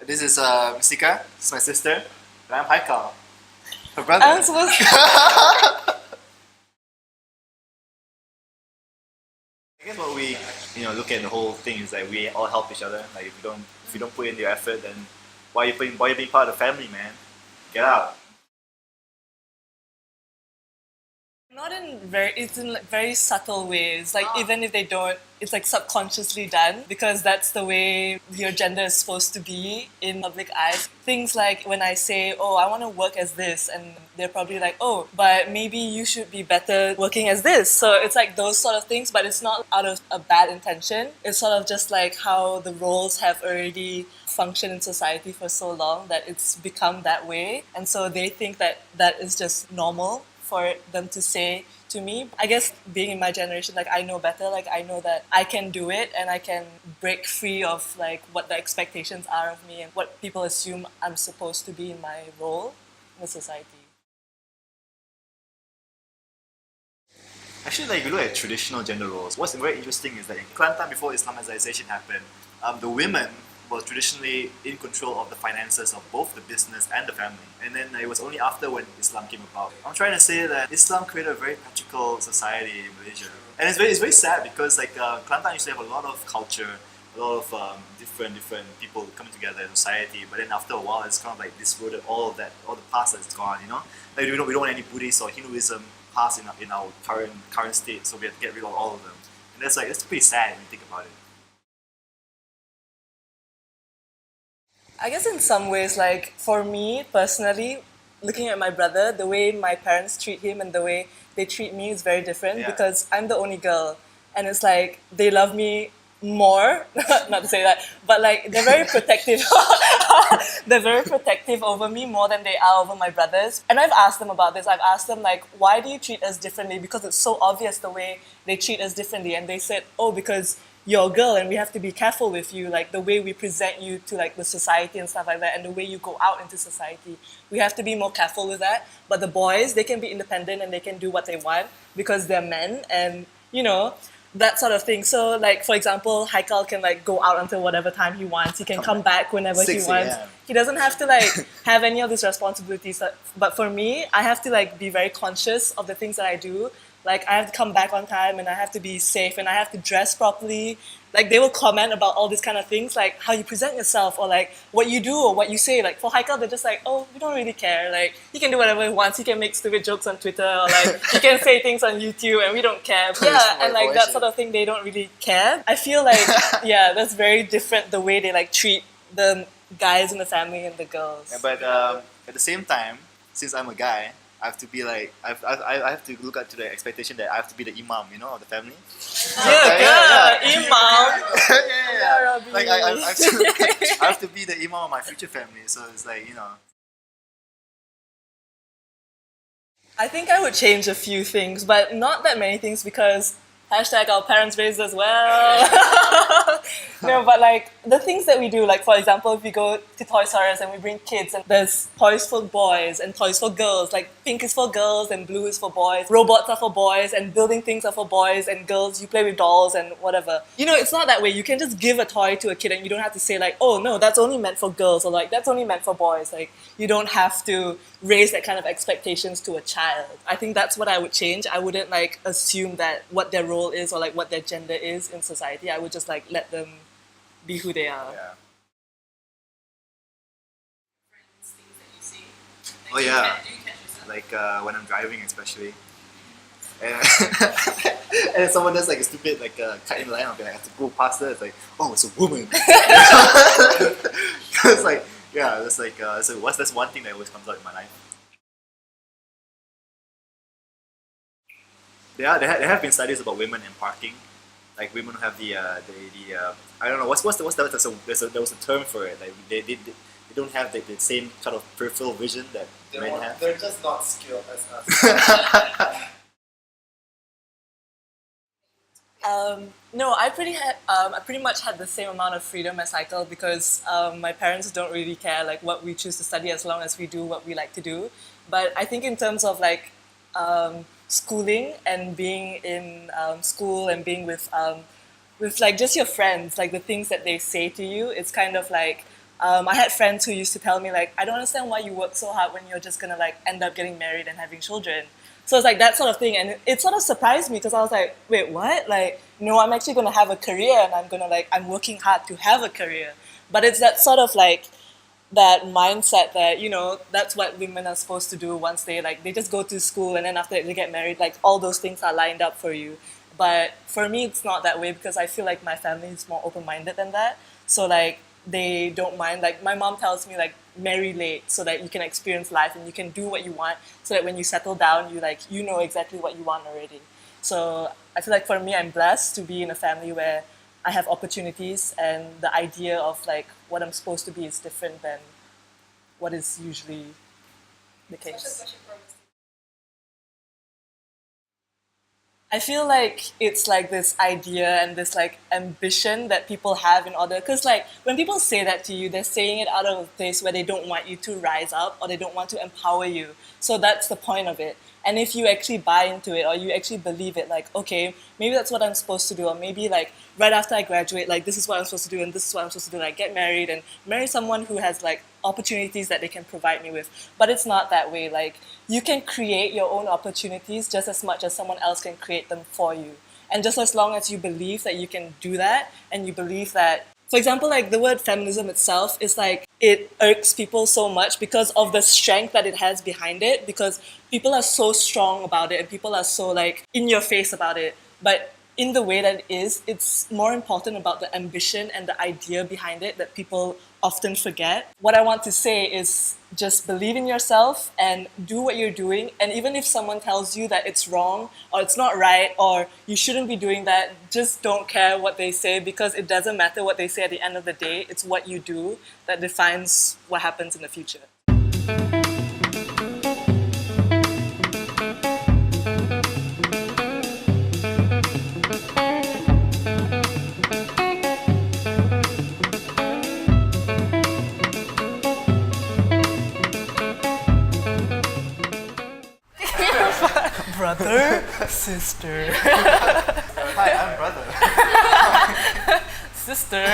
This is Mistika. This is my sister. And I'm Haikal, her brother. I'm supposed to... I guess what we look at the whole thing is that we all help each other. Like if you don't put in the effort, then why are you being part of the family, man? Get out. Not in it's in like very subtle ways. Like even if they don't, it's like subconsciously done because that's the way your gender is supposed to be in public eyes. Things like when I say, "Oh, I want to work as this," and they're probably like, "Oh, but maybe you should be better working as this." So it's like those sort of things, but it's not out of a bad intention. It's sort of just like how the roles have already functioned in society for so long that it's become that way, and so they think that that is just normal for them to say to me. I guess being in my generation, like I know better, like I know that I can do it and I can break free of like what the expectations are of me and what people assume I'm supposed to be in my role in the society. Actually, like if you look at traditional gender roles, what's very interesting is that in Kelantan before Islamization happened, the women were traditionally in control of the finances of both the business and the family. And then it was only after when Islam came about. I'm trying to say that Islam created a very patriarchal society in Malaysia. And it's very sad because like Kelantan used to have a lot of culture, a lot of different people coming together in society. But then after a while, it's kind of like disrooted all of that, all the past that's gone. Like we don't want any Buddhist or Hinduism past in our current state. So we have to get rid of all of them. And that's pretty sad when you think about it. I guess in some ways, like for me personally, looking at my brother, the way my parents treat him and the way they treat me is very different because I'm the only girl. And it's like they love me more, not to say that, but like they're very protective. They're very protective over me more than they are over my brothers. And I've asked them about this. I've asked them like, why do you treat us differently? Because it's so obvious the way they treat us differently. And they said, oh, because you're a girl and we have to be careful with you, like the way we present you to like the society and stuff like that, and the way you go out into society. We have to be more careful with that. But the boys, they can be independent and they can do what they want because they're men and, that sort of thing. So like, for example, Haikal can like go out until whatever time he wants. He can come back whenever he wants. He doesn't have to like have any of these responsibilities. But for me, I have to like be very conscious of the things that I do. Like I have to come back on time and I have to be safe and I have to dress properly. Like they will comment about all these kind of things, like how you present yourself or like what you do or what you say. Like for Haikal, they're just like, oh, we don't really care. Like he can do whatever he wants. He can make stupid jokes on Twitter or like he can say things on YouTube and we don't care. Yeah, and like that sort of thing, they don't really care. I feel like, yeah, that's very different the way they like treat the guys in the family and the girls. Yeah, but at the same time, since I'm a guy, I have to be like I have to look up to the expectation that I have to be the imam, of the family. Imam. Yeah. Like I have to be the imam of my future family. So it's like I think I would change a few things, but not that many things because hashtag our parents raised us well. No, but like the things that we do, like for example, if we go to Toys R Us and we bring kids and there's toys for boys and toys for girls, like pink is for girls and blue is for boys, robots are for boys and building things are for boys and girls, you play with dolls and whatever. It's not that way. You can just give a toy to a kid and you don't have to say like, oh no, that's only meant for girls or like that's only meant for boys. Like you don't have to raise that kind of expectations to a child. I think that's what I would change. I wouldn't like assume that what their role is or like what their gender is in society. I would just like let them be who they are. Yeah. Oh yeah. Like when I'm driving especially. And, and someone does like a stupid like cut in line, I'll be like, I have to go past her. It's like, oh, it's a woman. It's like, yeah, that's like so that's one thing that always comes out in my life. There have been studies about women and parking. Like women who have the I don't know what's there was a term for it. Like they don't have the same kind of peripheral vision that men have. They're just not skilled as us. No, I pretty much had the same amount of freedom as Haikal because my parents don't really care like what we choose to study as long as we do what we like to do. But I think in terms of like schooling and being in school and being with like just your friends, like the things that they say to you, it's kind of like I had friends who used to tell me like, I don't understand why you work so hard when you're just gonna like end up getting married and having children. So it's like that sort of thing, and it sort of surprised me because I was like, wait, what? Like, no, I'm actually gonna have a career, and I'm working hard to have a career. But it's that sort of like that mindset that, you know, that's what women are supposed to do once they just go to school, and then after that they get married, like all those things are lined up for you. But for me, it's not that way because I feel like my family is more open-minded than that. So like they don't mind. Like my mom tells me like marry late so that you can experience life and you can do what you want. So that when you settle down, you know exactly what you want already. So I feel like for me, I'm blessed to be in a family where I have opportunities, and the idea of like what I'm supposed to be is different than what is usually the case. I feel like it's like this idea and this like ambition that people have in order, because like when people say that to you, they're saying it out of a place where they don't want you to rise up or they don't want to empower you. So that's the point of it. And if you actually buy into it or you actually believe it, like, okay, maybe that's what I'm supposed to do, or maybe like right after I graduate, like this is what I'm supposed to do and this is what I'm supposed to do, like get married and marry someone who has like opportunities that they can provide me with. But it's not that way. Like you can create your own opportunities just as much as someone else can create them for you. And just as long as you believe that you can do that, and you believe that, for example, like the word feminism itself is like, it irks people so much because of the strength that it has behind it, because people are so strong about it and people are so like in your face about it. But in the way that it is, it's more important about the ambition and the idea behind it that people often forget. What I want to say is just believe in yourself and do what you're doing. And even if someone tells you that it's wrong or it's not right or you shouldn't be doing that, just don't care what they say, because it doesn't matter what they say at the end of the day. It's what you do that defines what happens in the future. Brother, sister. Hi, I'm brother. Sister.